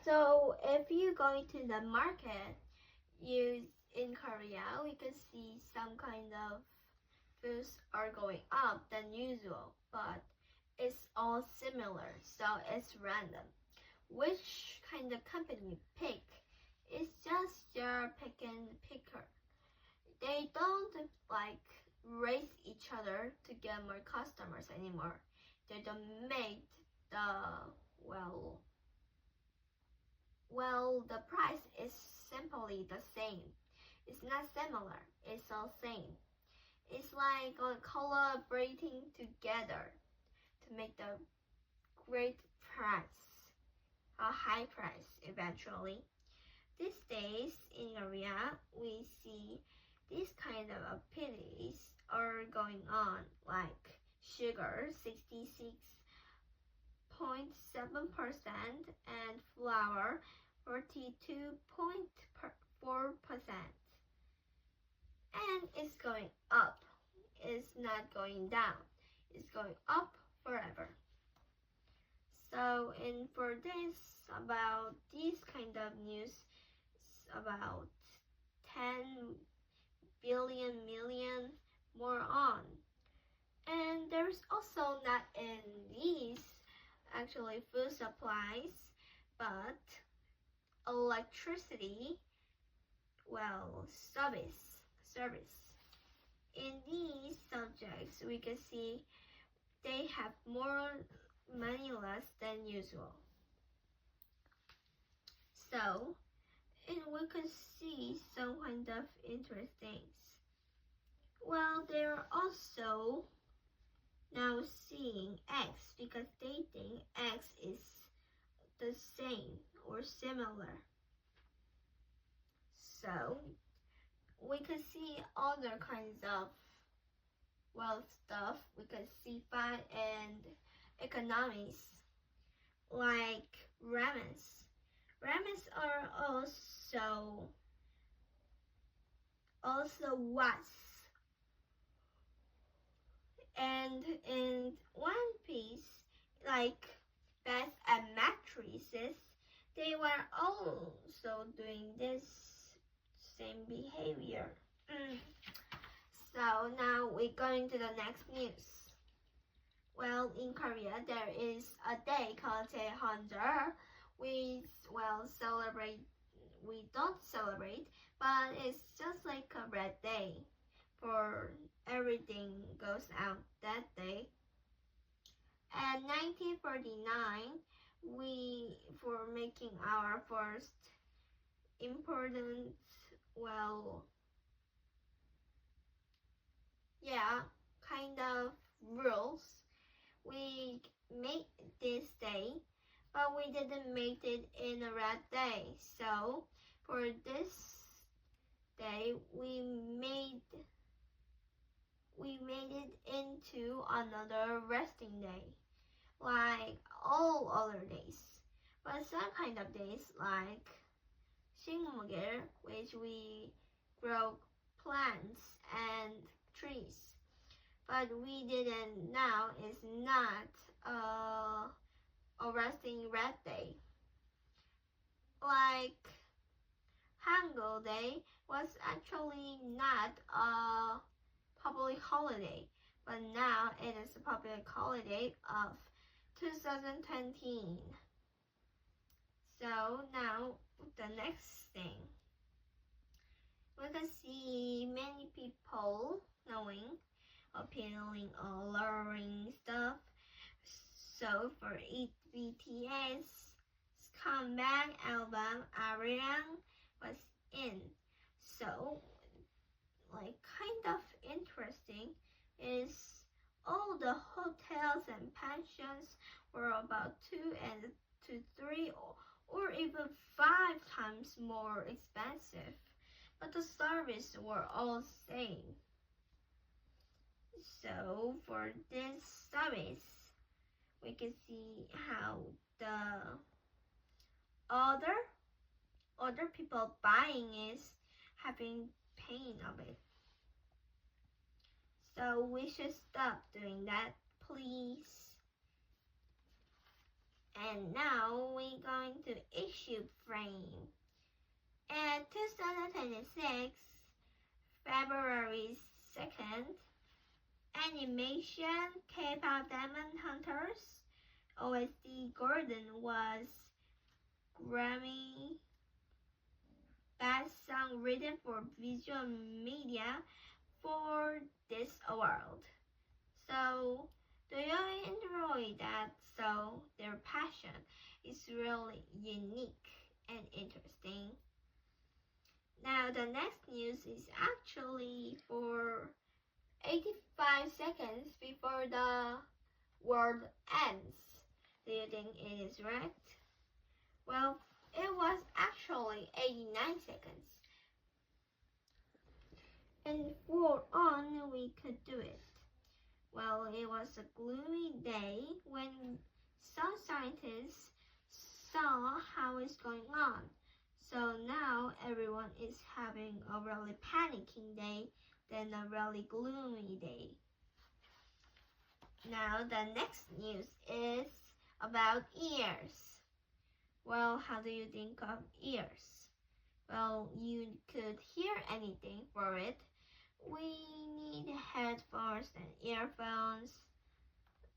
So if you go to the market, in Korea, we can see some kind of foods are going up than usual, but it's all similar, so it's random. Which kind of company we pick is just your pick and picker. They don't like race each other to get more customers anymore. They don't make the the price is simply the same. It's not similar, it's all same. It's like collaborating together to make the great price, a high price eventually. These days in Korea, we see these kind of activities are going on, like sugar 66.7% and flour 42.4%. And it's going up. It's not going down. It's going up forever. So, and for this, about this kind of news, about 10 billion million more on. And there's also not in these actually food supplies, but electricity, service. In these subjects, we can see they have more money less than usual. So, and we can see some kind of interesting things. Well, they're also now seeing X because they think X is the same or similar. So, we can see other kinds of stuff. We can see fun and economics like ramens. Ramens are also watts. And in One Piece, like beds and mattresses, they were also doing this same behavior. So now we're going to the next news. Well, in Korea, there is a day called Daehonjeol. We don't celebrate, but it's just like a red day for everything goes out that day. And 1949, for making our first important, kind of rules. We made this day, but we didn't make it in a red day. So for this day, we made it into another resting day, like all other days. But some kind of days, like Shingmugir, which we grow plants and trees. But we didn't now is not a resting red day. Like Hangul Day was actually not a public holiday, but now it is a public holiday of 2020. So now the next thing, we can see many people knowing, appealing or lowering stuff. So for BTS comeback album, Ariang was in. So like kind of interesting is all the hotels and pensions were about 2 to 3 or even 5 times more expensive, but the service were all same. So for this service, we can see how the other people buying is having pain of it. So we should stop doing that, please. And now we're going to issue frame. In 2026, February 2nd, animation K-pop Demon Hunters OST Gordon was Grammy Best Song Written for Visual Media for this award. So, do you enjoy that? So, their passion is really unique and interesting. Now, the next news is actually for 85 seconds before the world ends. Do you think it is right? Well, it was actually 89 seconds. And for on, we could do it. Well, it was a gloomy day when some scientists saw how it's going on. So now everyone is having a really panicking day than a really gloomy day. Now the next news is about ears. Well, how do you think of ears? Well, you could hear anything for it. We need headphones and earphones,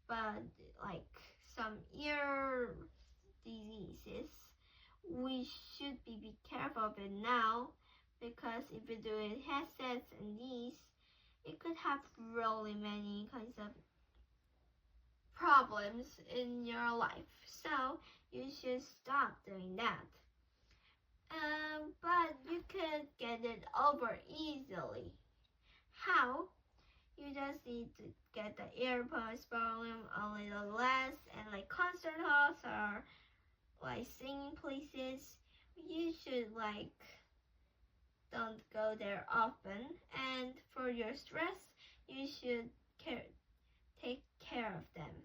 but like some ear diseases, we should be careful of it now, because if you do it headsets and these, it could have really many kinds of problems in your life. So you should stop doing that. But you could get it over easily. How? You just need to get the earbuds volume a little less, and like concert halls or like singing places, you should like don't go there often. And for your stress, you should take care of them.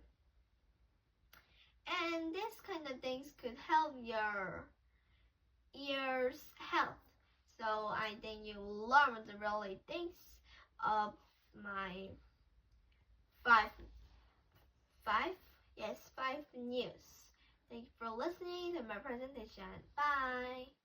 And this kind of things could help your ears health. So I think you learned the really things of my five news. Thank you for listening to my presentation. Bye.